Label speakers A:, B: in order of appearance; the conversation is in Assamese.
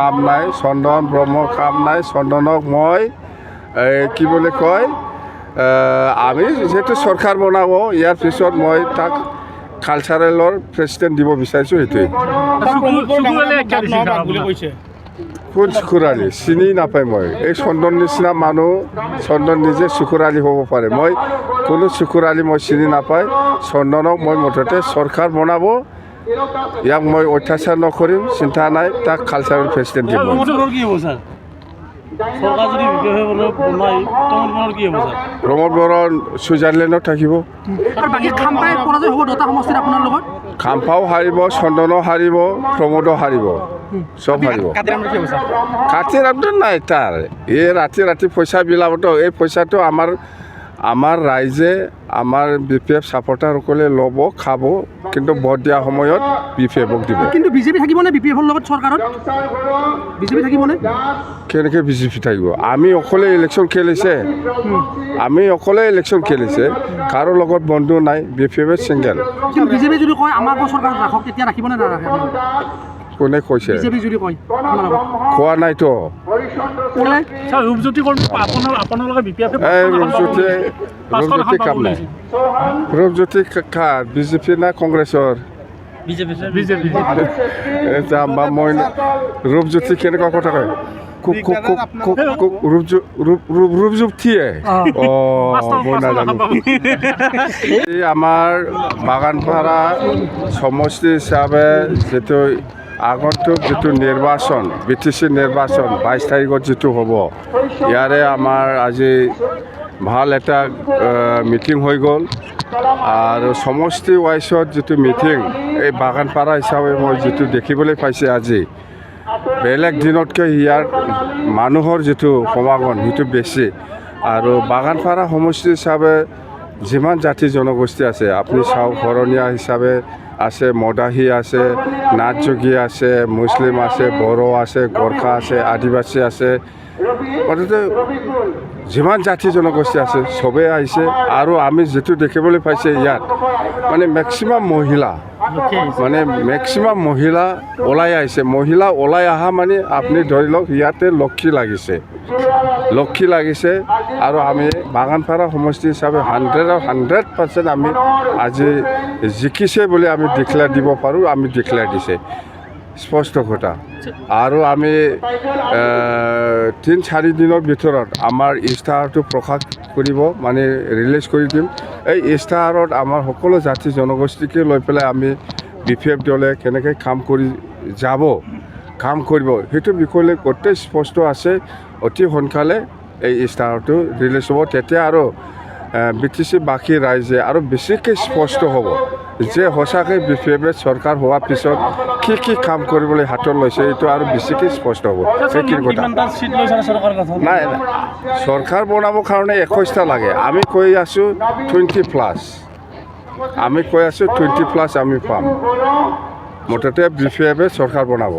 A: কাম নাই, চন্দন ব্ৰহ্মৰ কাম নাই। চন্দনক মই কি বুলি কয়, আমি যিহেতু চৰকাৰ বনাব, ইয়াৰ পিছত মই তাক কালচাৰেলৰ প্ৰেচিডেণ্ট দিব বিচাৰিছোঁ। সেইটোৱেই। কোন চুকুৰালী চিনি নাপায় মই। এই চন্দন নিচিনা মানুহ, চন্দন নিজে চুকুৰালী হ'ব পাৰে। মই কোনো চুকুৰালী মই চিনি নাপায়। চন্দনক মই মুঠতে চৰকাৰ বনাব, ইয়াক মই অত্যাচাৰ নকৰিম, চিন্তা নাই। তাক কালচাৰেল প্ৰেচিডেণ্ট দিব। প্ৰমোদ বৰন ছুইজাৰলেণ্ডত থাকিব। খাম্পাও হাৰিব, চন্দনো হাৰিব, প্ৰমোদো হাৰিব, চব হাৰিব। কাতিৰামটো নাই তাৰ। এই ৰাতি পইচা বিলাবতো, এই পইচাটো আমাৰ ৰাইজে, আমাৰ BPF ছাপৰ্টাৰসকলে ল'ব, খাব, কিন্তু ভোট দিয়া সময়ত BPFক দিব।
B: কিন্তু বিজেপি থাকিবনে BPFৰ লগত চৰকাৰত? বিজেপি থাকিবনে?
A: কেনেকৈ বিজেপি থাকিব? আমি অকলে ইলেকশ্যন খেলিছে, কাৰো লগত বন্ধু নাই। BPF single.
B: কিন্তু বিজেপি যদি কয় আমাৰ চৰকাৰত ৰাখক, তেতিয়া ৰাখিবনে নাৰাখে?
A: কোনে কৈছে?
B: বিজেপি যদি কয়,
A: কোৱা নাইতো।
B: ৰূপজ্যোতি
A: কাম নাই। ৰূপজ্যোতি কাৰ? BJP না কংগ্ৰেছৰ? মই ৰূপজ্যোতি কেনেকুৱা কথা কয়? ৰূপজ্যোতিয়ে মই নাজানো। এই আমাৰ বাগানপাৰা সমষ্টি হিচাপে যিটো আগন্তুক যিটো নিৰ্বাচন, BTC নিৰ্বাচন 22 তাৰিখত যিটো হ'ব, ইয়াৰে আমাৰ আজি ভাল এটা মিটিং হৈ গ'ল। আৰু সমষ্টি ৱাইজত যিটো মিটিং, এই বাগানপাৰা হিচাপে মই যিটো দেখিবলৈ পাইছে আজি, বেলেগ দিনতকৈ ইয়াৰ মানুহৰ যিটো সমাগম সেইটো বেছি। আৰু বাগানপাৰা সমষ্টি হিচাপে যিমান জাতি জনগোষ্ঠী আছে, আপুনি চাওক, শৰণীয়া হিচাপে আছে, মদাহী আছে, নাথযোগী আছে, মুছলিম আছে, বড়ো আছে, গোৰ্খা আছে, আদিবাসী আছে, মুঠতে যিমান জাতি জনগোষ্ঠী আছে চবেই আহিছে। আৰু আমি যিটো দেখিবলৈ পাইছে ইয়াত, মানে মেক্সিমাম মহিলা ওলাই আহিছে। মহিলা ওলাই অহা মানে আপুনি ধৰি লওক, ইয়াতে লক্ষী লাগিছে। আৰু আমি বাগানপাৰা সমষ্টি হিচাপে 100% আমি আজি জিকিছে বুলি আমি ডিক্লেয়াৰ দিব পাৰোঁ। আমি ডিক্লেয়াৰ দিছে, স্পষ্ট কথা। আৰু আমি 3-4 দিনৰ ভিতৰত আমাৰ ইস্তাহাৰটো প্ৰকাশ কৰিব, মানে ৰিলিজ কৰি দিম। এই ইস্তাহাৰত আমাৰ সকলো জাতি জনগোষ্ঠীকে লৈ পেলাই আমি BPF দলে কেনেকৈ কাম কৰিব, সেইটো বিষয়লৈ গোটেই স্পষ্ট আছে। অতি সোনকালে এই ইস্তাহাৰটো ৰিলিজ হ'ব। তেতিয়া আৰু BTC বাকী ৰাইজে আৰু বেছিকৈ স্পষ্ট হ'ব যে সঁচাকৈ BPF চৰকাৰ হোৱাৰ পিছত কি কাম কৰিবলৈ হাতত লৈছে, এইটো আৰু বেছিকৈ স্পষ্ট হ'ব। সেইখিনি কথা নাই। চৰকাৰ বনাবৰ কাৰণে 21টা লাগে। আমি কৈ আছোঁ 20+। আমি পাম। মুঠতে BPF চৰকাৰ বনাব।